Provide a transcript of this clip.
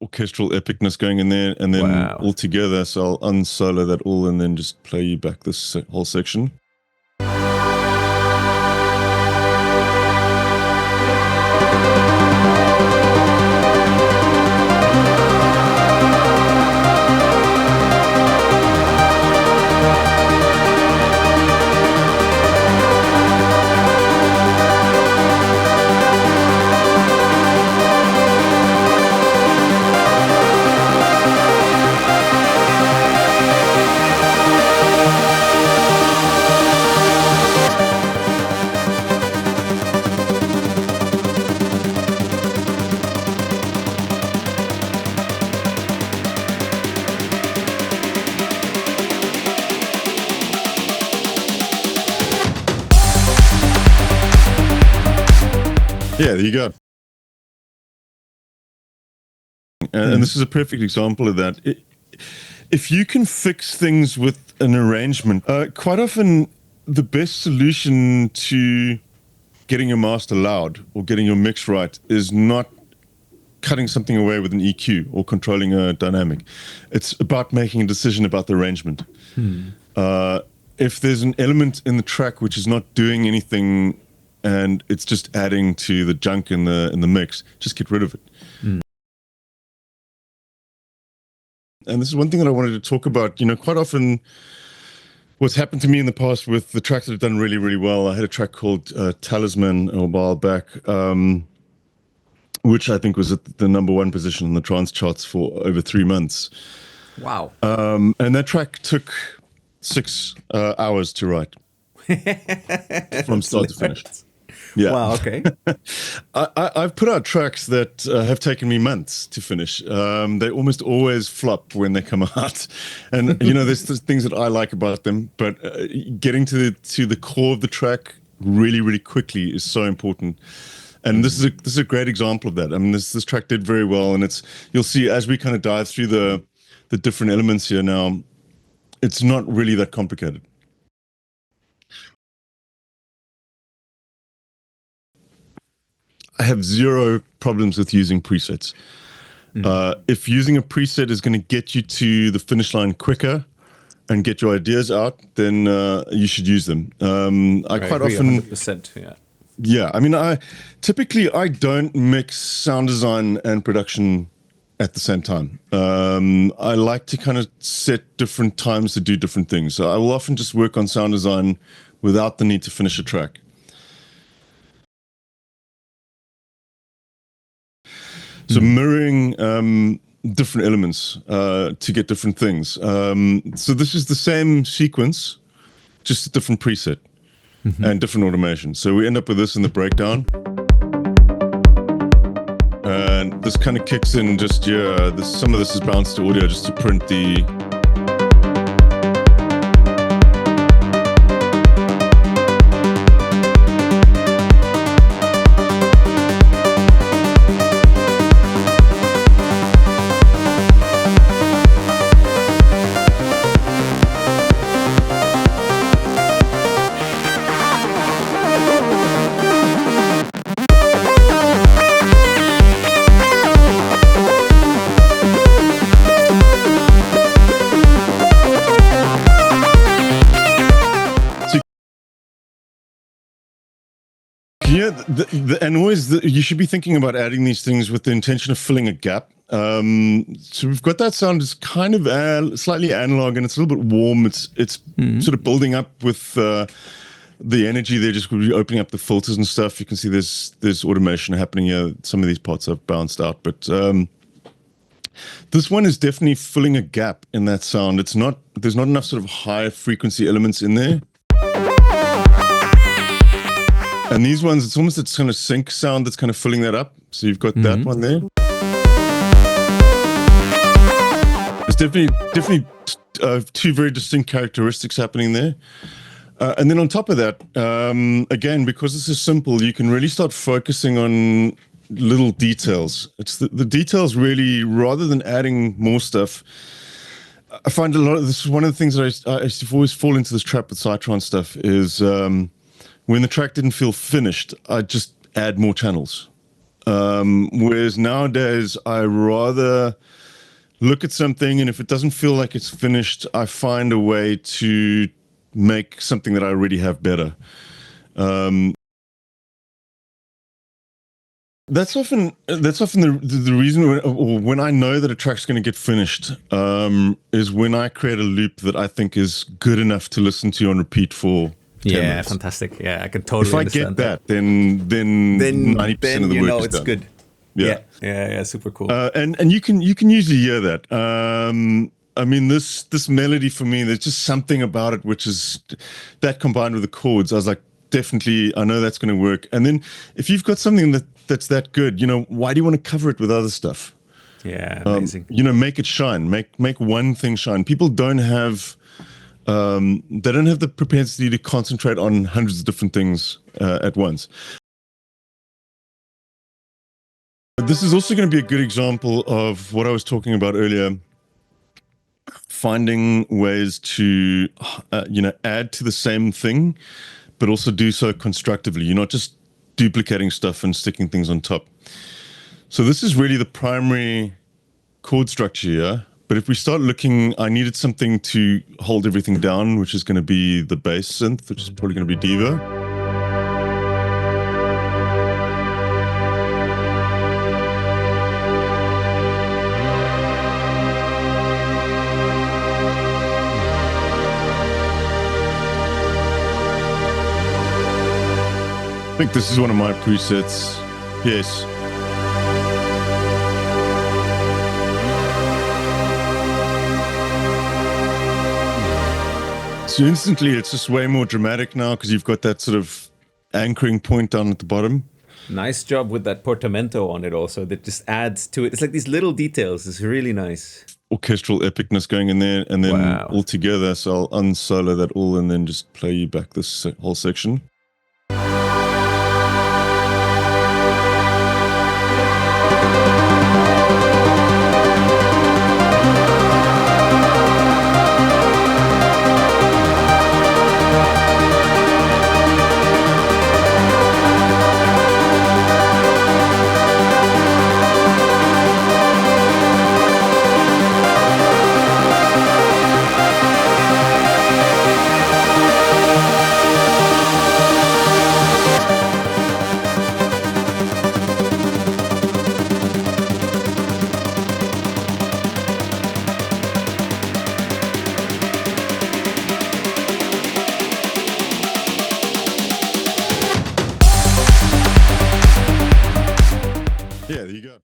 orchestral epicness going in there, and then all together. So I'll unsolo that all and then just play you back this whole section. Yeah, there you go. And this is a perfect example of that. If you can fix things with an arrangement, quite often the best solution to getting your master loud or getting your mix right is not cutting something away with an EQ or controlling a dynamic. It's about making a decision about the arrangement. If there's an element in the track which is not doing anything and it's just adding to the junk in the mix, just get rid of it. And this is one thing that I wanted to talk about. You know, quite often what's happened to me in the past with the tracks that have done really, really well, I had a track called Talisman a while back, which I think was at the #1 position in the trance charts for over 3 months. Wow. And that track took 6 hours to write from start to finish. Yeah. Wow, okay. I've put out tracks that have taken me months to finish. They almost always flop when they come out. And, you know, there's things that I like about them, but getting to the core of the track really, really quickly is so important. And this is a great example of that. I mean, this track did very well, and you'll see as we kind of dive through the different elements here now, it's not really that complicated. I have 0 problems with using presets. If using a preset is going to get you to the finish line quicker and get your ideas out, then you should use them. I quite often 100%, yeah. Yeah, I mean, typically I don't mix sound design and production at the same time. I like to kind of set different times to do different things. So I will often just work on sound design without the need to finish a track. So mirroring different elements to get different things. So this is the same sequence, just a different preset and different automation. So we end up with this in the breakdown. And this kind of kicks in just, some of this is bounced to audio just to print the... Yeah, and always you should be thinking about adding these things with the intention of filling a gap. So we've got that sound is kind of slightly analog and it's a little bit warm. It's sort of building up with the energy. They're just opening up the filters and stuff. You can see there's automation happening here. Some of these parts have bounced out, but this one is definitely filling a gap in that sound. There's not enough sort of high frequency elements in there. And these ones, it's almost this kind of sync sound that's kind of filling that up. So you've got that one there. There's definitely 2 very distinct characteristics happening there. And then on top of that, again, because this is simple, you can really start focusing on little details. It's the details really, rather than adding more stuff. I find this is one of the things that I used to always fall into this trap with Psytrance stuff is... when the track didn't feel finished, I'd just add more channels. Whereas nowadays, I rather look at something, and if it doesn't feel like it's finished, I find a way to make something that I already have better. That's often the reason when I know that a track's going to get finished, is when I create a loop that I think is good enough to listen to on repeat for 10 minutes. Fantastic. Yeah, I can totally understand if I get that, then 90% of the work is it's done. good. Yeah, super cool. And you can usually hear that. I mean, this melody for me, there's just something about it which is that combined with the chords. I was like, definitely, I know that's going to work. And then if you've got something that's that good, why do you want to cover it with other stuff? Yeah, amazing. Make it shine. Make one thing shine. People don't have the propensity to concentrate on hundreds of different things at once. This is also going to be a good example of what I was talking about earlier. Finding ways to, add to the same thing, but also do so constructively. You're not just duplicating stuff and sticking things on top. So this is really the primary chord structure here. But if we start looking, I needed something to hold everything down, which is going to be the bass synth, which is probably going to be Diva. I think this is one of my presets. Yes. So instantly it's just way more dramatic now because you've got that sort of anchoring point down at the bottom. Nice job with that portamento on it also. That just adds to it. It's like these little details. It's really nice. Orchestral epicness going in there, and then all together. So I'll unsolo that all and then just play you back this whole section. Yeah, there you go.